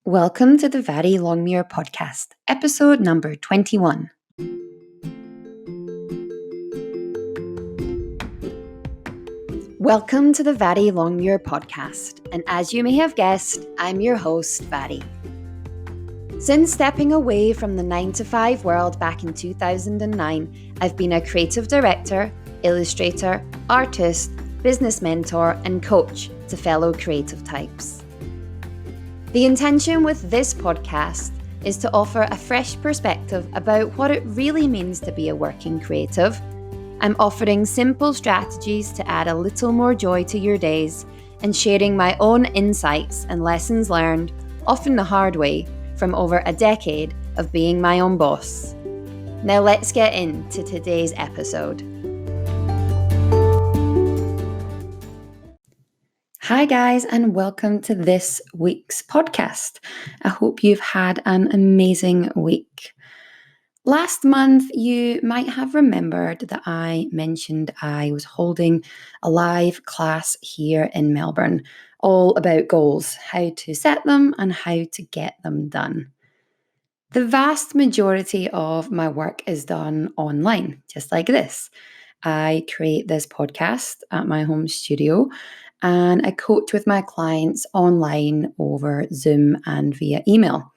Welcome to the Very Longmere podcast, episode number 21. Welcome to the Very Longmere podcast, and as you may have guessed, I'm your host, Vari. Since stepping away from the 9-to-5 world back in 2009, I've been a creative director, illustrator, artist, business mentor, and coach to fellow creative types. The intention with this podcast is to offer a fresh perspective about what it really means to be a working creative. I'm offering simple strategies to add a little more joy to your days and sharing my own insights and lessons learned, often the hard way, from over a decade of being my own boss. Now let's get into today's episode. Hi guys, and welcome to this week's podcast. I hope you've had an amazing week. Last month, you might have remembered that I mentioned I was holding a live class here in Melbourne, all about goals, how to set them and how to get them done. The vast majority of my work is done online, just like this. I create this podcast at my home studio and I coach with my clients online over Zoom and via email.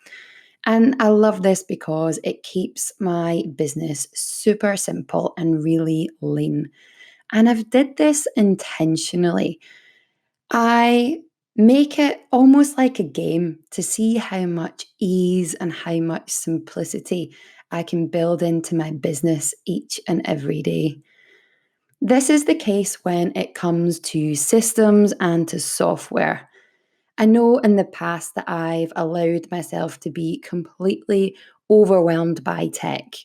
And I love this because it keeps my business super simple and really lean. And I've did this intentionally. I make it almost like a game to see how much ease and how much simplicity I can build into my business each and every day. This is the case when it comes to systems and to software. I know in the past that I've allowed myself to be completely overwhelmed by tech.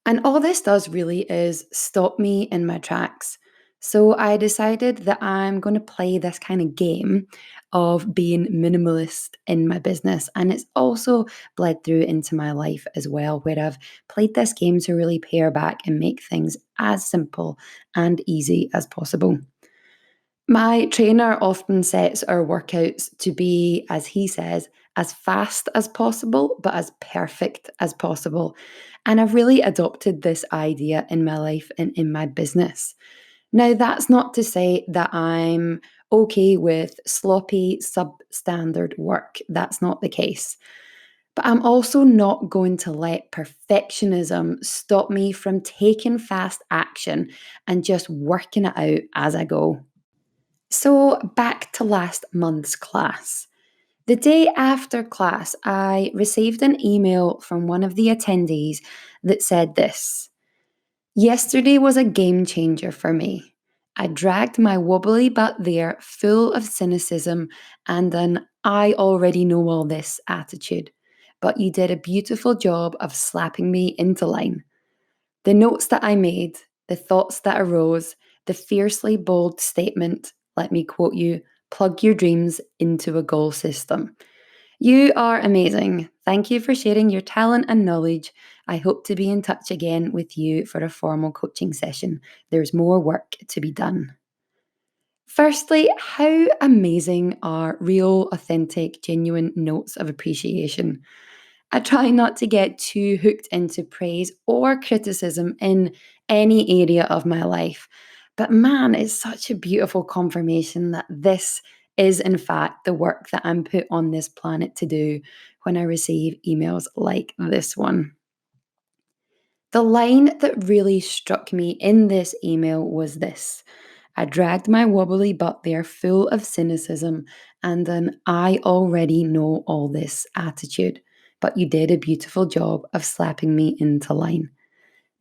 And all this does really is stop me in my tracks. So I decided that I'm going to play this kind of game of being minimalist in my business. And it's also bled through into my life as well, where I've played this game to really pare back and make things as simple and easy as possible. My trainer often sets our workouts to be, as he says, as fast as possible, but as perfect as possible. And I've really adopted this idea in my life and in my business. Now, that's not to say that I'm okay with sloppy, substandard work. That's not the case. But I'm also not going to let perfectionism stop me from taking fast action and just working it out as I go. So, back to last month's class. The day after class, I received an email from one of the attendees that said this: "Yesterday was a game changer for me. I dragged my wobbly butt there full of cynicism and an I already know all this attitude, but you did a beautiful job of slapping me into line. The notes that I made, the thoughts that arose, the fiercely bold statement, let me quote you, plug your dreams into a goal system. You are amazing. Thank you for sharing your talent and knowledge. I hope to be in touch again with you for a formal coaching session. There's more work to be done." Firstly, how amazing are real, authentic, genuine notes of appreciation? I try not to get too hooked into praise or criticism in any area of my life. But man, it's such a beautiful confirmation that this is, in fact, the work that I'm put on this planet to do when I receive emails like this one. The line that really struck me in this email was this: "I dragged my wobbly butt there full of cynicism and an I already know all this attitude, but you did a beautiful job of slapping me into line."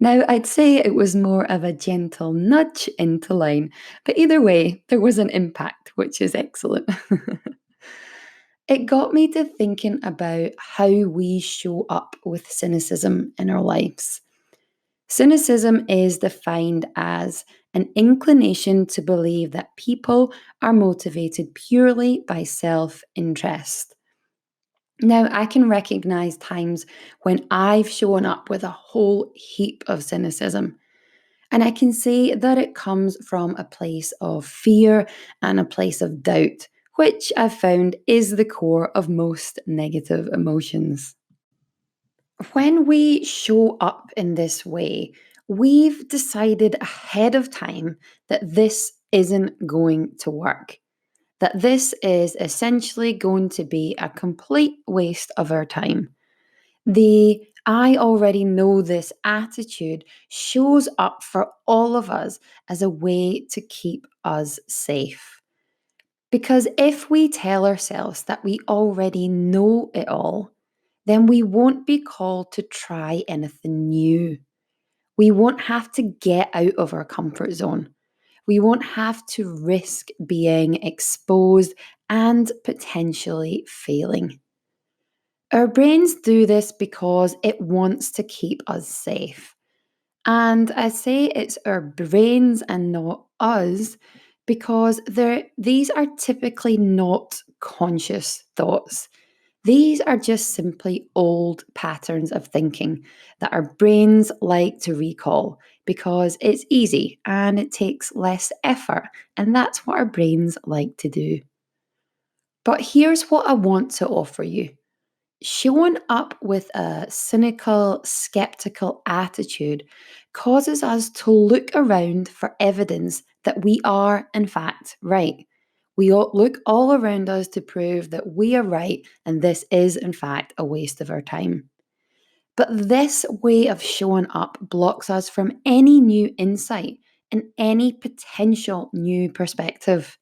Now, I'd say it was more of a gentle nudge into line, but either way, there was an impact, which is excellent. It got me to thinking about how we show up with cynicism in our lives. Cynicism is defined as an inclination to believe that people are motivated purely by self-interest. Now, I can recognize times when I've shown up with a whole heap of cynicism, and I can say that it comes from a place of fear and a place of doubt, which I've found is the core of most negative emotions. When we show up in this way, we've decided ahead of time that this isn't going to work, that this is essentially going to be a complete waste of our time. The I already know this attitude shows up for all of us as a way to keep us safe. Because if we tell ourselves that we already know it all, then we won't be called to try anything new. We won't have to get out of our comfort zone. We won't have to risk being exposed and potentially failing. Our brains do this because it wants to keep us safe. And I say it's our brains and not us because these are typically not conscious thoughts. These are just simply old patterns of thinking that our brains like to recall because it's easy and it takes less effort. And that's what our brains like to do. But here's what I want to offer you. Showing up with a cynical, skeptical attitude causes us to look around for evidence that we are, in fact, right. We all look all around us to prove that we are right and this is, in fact, a waste of our time. But this way of showing up blocks us from any new insight and any potential new perspective.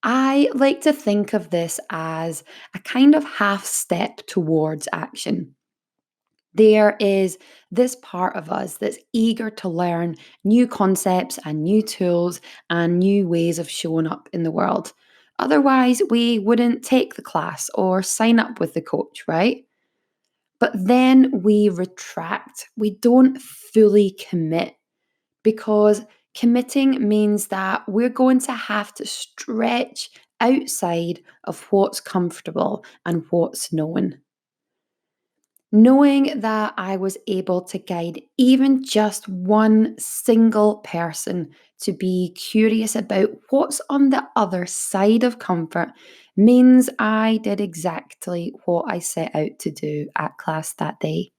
I like to think of this as a kind of half step towards action. There is this part of us that's eager to learn new concepts and new tools and new ways of showing up in the world. Otherwise, we wouldn't take the class or sign up with the coach, right? But then we retract. We don't fully commit because committing means that we're going to have to stretch outside of what's comfortable and what's known. Knowing that I was able to guide even just one single person to be curious about what's on the other side of comfort means I did exactly what I set out to do at class that day.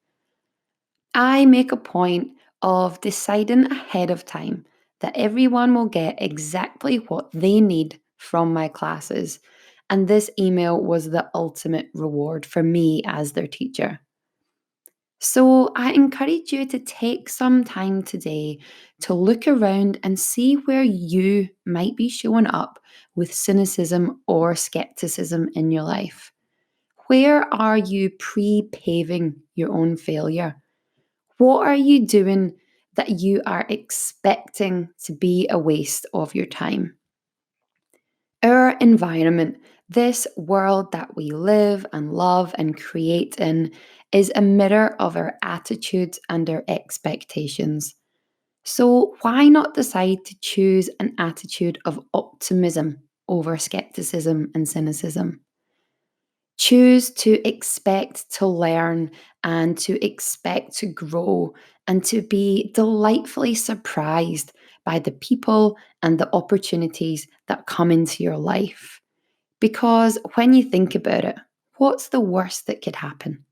I make a point of deciding ahead of time that everyone will get exactly what they need from my classes. And this email was the ultimate reward for me as their teacher. So I encourage you to take some time today to look around and see where you might be showing up with cynicism or skepticism in your life. Where are you pre paving your own failure? What are you doing that you are expecting to be a waste of your time? Our environment, this world that we live and love and create in, is a mirror of our attitudes and our expectations. So, why not decide to choose an attitude of optimism over skepticism and cynicism? Choose to expect to learn and to expect to grow and to be delightfully surprised by the people and the opportunities that come into your life. Because when you think about it, what's the worst that could happen?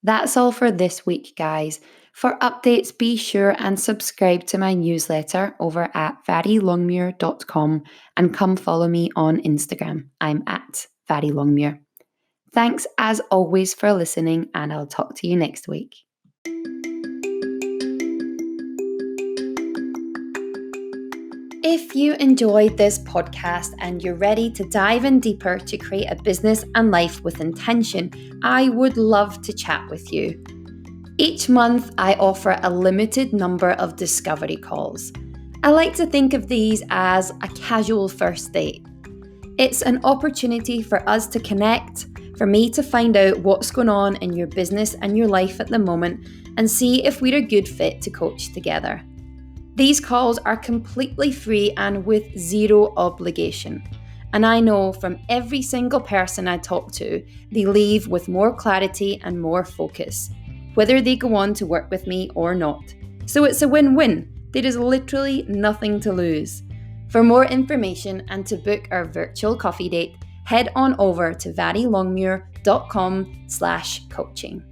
That's all for this week, guys. For updates, be sure and subscribe to my newsletter over at varilongmuir.com and come follow me on Instagram. I'm at varilongmuir. Thanks as always for listening, and I'll talk to you next week. If you enjoyed this podcast and you're ready to dive in deeper to create a business and life with intention, I would love to chat with you. Each month, I offer a limited number of discovery calls. I like to think of these as a casual first date. It's an opportunity for us to connect, for me to find out what's going on in your business and your life at the moment, and see if we're a good fit to coach together. These calls are completely free and with zero obligation. And I know from every single person I talk to, they leave with more clarity and more focus, whether they go on to work with me or not. So it's a win-win. There is literally nothing to lose. For more information and to book our virtual coffee date, head on over to varilongmuir.com/coaching.